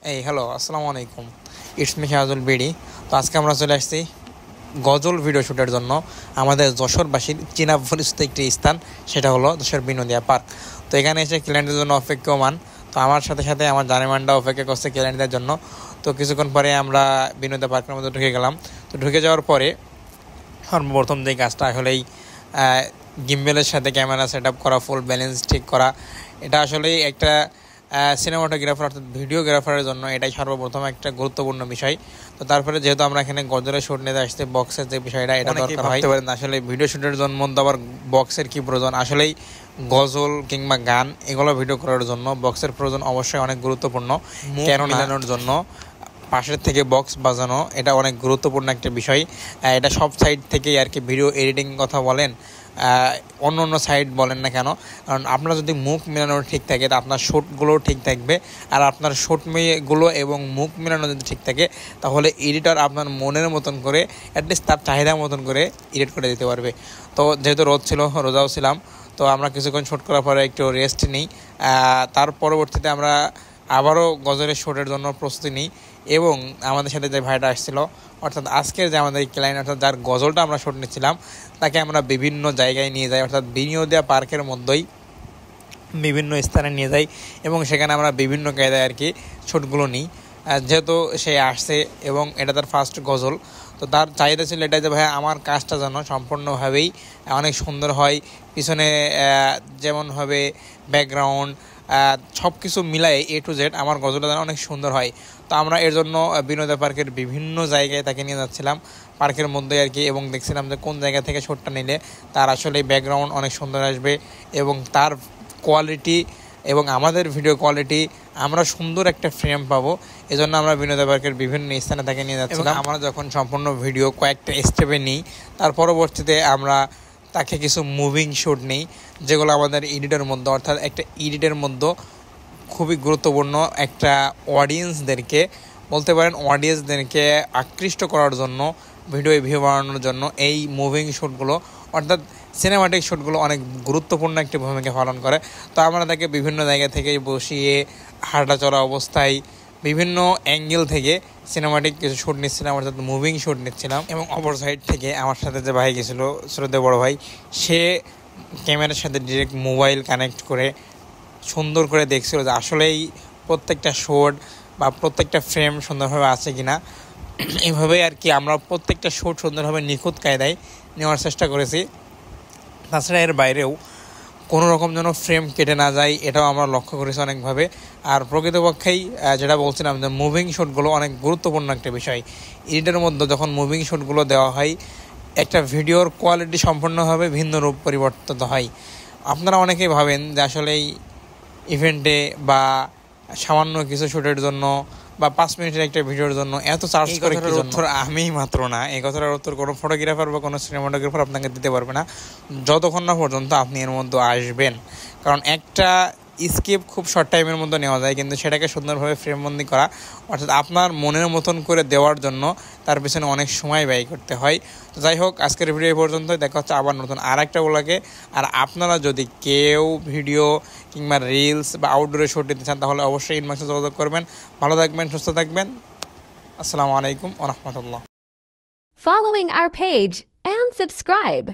Hello, আসসালামু আলাইকুম। It's me Shahjul BD. তো আজকে আমরা চলে আসছি গজল ভিডিও শ্যুটের জন্য আমাদের যশোরবাসীর চীনা পরিচিত একটি স্থান, সেটা হলো যশোর বিনোদিয়া পার্ক। তো এখানে এসে ক্লায়েন্টের জন্য অপেক্ষমান। তো আমার সাথে সাথে আমার জানেমানটা অপেক্ষা করছে ক্লায়েন্টদের জন্য। তো কিছুক্ষণ পরে আমরা বিনোদিয়া পার্কের মধ্যে ঢুকে গেলাম। তো ঢুকে যাওয়ার পরে সর্বপ্রথম যে কাজটা আসলেই গিম্বেলের সাথে ক্যামেরা সেট আপ করা, ফুল ব্যালেন্স ঠিক করা, এটা আসলেই একটা সিনেমাটোগ্রাফার অর্থাৎ ভিডিওগ্রাফারের জন্য এটাই সর্বপ্রথম একটা গুরুত্বপূর্ণ বিষয়। তো তারপরে যেহেতু আমরা এখানে গজলের শ্যুট নিতে আসছি, বক্সের যে বিষয়টা এটা দরকার হয়। আসলে ভিডিও শ্যুটের জন্য মধ্যে আবার বক্সের কী প্রয়োজন, আসলেই গজল কিংবা গান এগুলো ভিডিও করার জন্য বক্সের প্রয়োজন অবশ্যই অনেক গুরুত্বপূর্ণ। কেন মিলানোর জন্য পাশের থেকে বক্স বাজানো এটা অনেক গুরুত্বপূর্ণ একটা বিষয়। এটা সব সাইড থেকেই আর কি, ভিডিও এডিটিং কথা বলেন, অন্য অন্য সাইড বলেন না কেন, কারণ আপনার যদি মুখ মেলানো ঠিক থাকে তা আপনার শ্যুটগুলোও ঠিক থাকবে। আর আপনার শ্যুটগুলো এবং মুখ মেলানো যদি ঠিক থাকে তাহলে এডিটর আপনার মনের মতন করে, অ্যাটলিস্ট তার চাহিদা মতন করে এডিট করে দিতে পারবে। তো যেহেতু রোদ ছিল, রোজাও ছিলাম, তো আমরা কিছুক্ষণ শ্যুট করার পরে একটু রেস্ট নিই। তার পরবর্তীতে আমরা আবারও গজলের শ্যুটের জন্য প্রস্তুতি নিই। এবং আমাদের সাথে যে ভাইটা আসছিল, অর্থাৎ আজকের যে আমাদের ক্লায়েন্ট, অর্থাৎ যার গজলটা আমরা শ্যুট নিচ্ছিলাম, তাকে আমরা বিভিন্ন জায়গায় নিয়ে যাই, অর্থাৎ বিনোদিয়া পার্কের মধ্যেই বিভিন্ন স্থানে নিয়ে যাই এবং সেখানে আমরা বিভিন্ন কায়দায় আর কি শ্যুটগুলো নিই। যেহেতু সে আসছে এবং এটা তার ফার্স্ট গজল, তো তার চাহিদা ছিল এটাই যে ভাই আমার কাজটা যেন সম্পূর্ণভাবেই অনেক সুন্দর হয়, পিছনে যেমন হবে ব্যাকগ্রাউন্ড সব কিছু মিলাই A to Z আমার গজলটা যেন অনেক সুন্দর হয়। তো আমরা এর জন্য বিনোদন পার্কের বিভিন্ন জায়গায় তাকে নিয়ে যাচ্ছিলাম পার্কের মধ্যে আর কি, এবং দেখছিলাম যে কোন জায়গা থেকে শ্যুটটা নিলে তার আসলে ব্যাকগ্রাউন্ড অনেক সুন্দর আসবে এবং তার কোয়ালিটি এবং আমাদের ভিডিও কোয়ালিটি আমরা সুন্দর একটা ফ্রেম পাবো। এজন্য আমরা বিনোদন পার্কের বিভিন্ন স্থানে তাকে নিয়ে যাচ্ছিলাম। আমরা যখন সম্পূর্ণ ভিডিও কয়েকটা স্টেপে নিই, তার পরবর্তীতে আমরা তাকে কিছু মুভিং শ্যুট নিই, যেগুলো আমাদের এডিটের মধ্যে, অর্থাৎ একটা এডিটের মধ্যে খুবই গুরুত্বপূর্ণ। একটা অডিয়েন্সদেরকে বলতে পারেন, অডিয়েন্সদেরকে আকৃষ্ট করার জন্য, ভিডিও ভিউ বানানোর জন্য এই মুভিং শ্যুটগুলো অর্থাৎ সিনেমাটিক শ্যুটগুলো অনেক গুরুত্বপূর্ণ একটি ভূমিকা পালন করে। তো আমরা তাকে বিভিন্ন জায়গা থেকে বসিয়ে হাঁটা চলা অবস্থায় বিভিন্ন অ্যাঙ্গেল থেকে সিনেমাটিক কিছু শ্যুট নিচ্ছিলাম, অর্থাৎ মুভিং শ্যুট নিচ্ছিলাম। এবং অপর সাইড থেকে আমার সাথে যে ভাই গেছিলো, শ্রদ্ধেয় বড় ভাই, সে ক্যামেরার সাথে ডিরেক্ট মোবাইল কানেক্ট করে সুন্দর করে দেখছিল যে আসলেই প্রত্যেকটা শ্যুট বা প্রত্যেকটা ফ্রেম সুন্দরভাবে আছে কিনা। এইভাবেই আর কি আমরা প্রত্যেকটা শ্যুট সুন্দরভাবে নিখুঁত কায়দায় নেওয়ার চেষ্টা করেছি। তাছাড়া এর বাইরেও কোনো রকম যেন ফ্রেম কেটে না যায়, এটাও আমরা লক্ষ্য করেছি অনেকভাবে। আর প্রকৃতপক্ষেই যেটা বলছিলাম যে মুভিং শ্যুটগুলো অনেক গুরুত্বপূর্ণ একটা বিষয়। এডিটের মধ্যে যখন মুভিং শ্যুটগুলো দেওয়া হয়, একটা ভিডিওর কোয়ালিটি সম্পূর্ণভাবে ভিন্ন রূপ পরিবর্তিত হয়। আপনারা অনেকেই ভাবেন যে আসলেই ইভেন্টে বা সামান্য কিছু শ্যুটের জন্য বা 5 মিনিটের একটা ভিডিওর জন্য এত চার্জ করে কি জন্য? আমি মাত্র না, এই কথাটার উত্তর কোনো ফটোগ্রাফার বা কোনো সিনেমাটোগ্রাফার আপনাকে দিতে পারবে না, যতক্ষণ না পর্যন্ত আপনি এর মধ্যে আসবেন। কারণ একটা স্কেপ খুব শর্ট টাইমের মধ্যে নেওয়া যায়, কিন্তু সেটাকে সুন্দরভাবে ফ্রেমবন্দি করা, অর্থাৎ আপনার মনের মতন করে দেওয়ার জন্য তার পিছনে অনেক সময় ব্যয় করতে হয়। তো যাই হোক, আজকের ভিডিও পর্যন্ত, দেখা হচ্ছে আবার নতুন আর একটা ব্লগে। আর আপনারা যদি কেউ ভিডিও কিংবা রিলস বা আউটডোরে শ্যুট দিতে চান তাহলে অবশ্যই ইনবক্সে যোগাযোগ করবেন। ভালো থাকবেন, সুস্থ থাকবেন। আসসালামু আলাইকুম ওয়া রাহমাতুল্লাহ। Following our page and subscribe.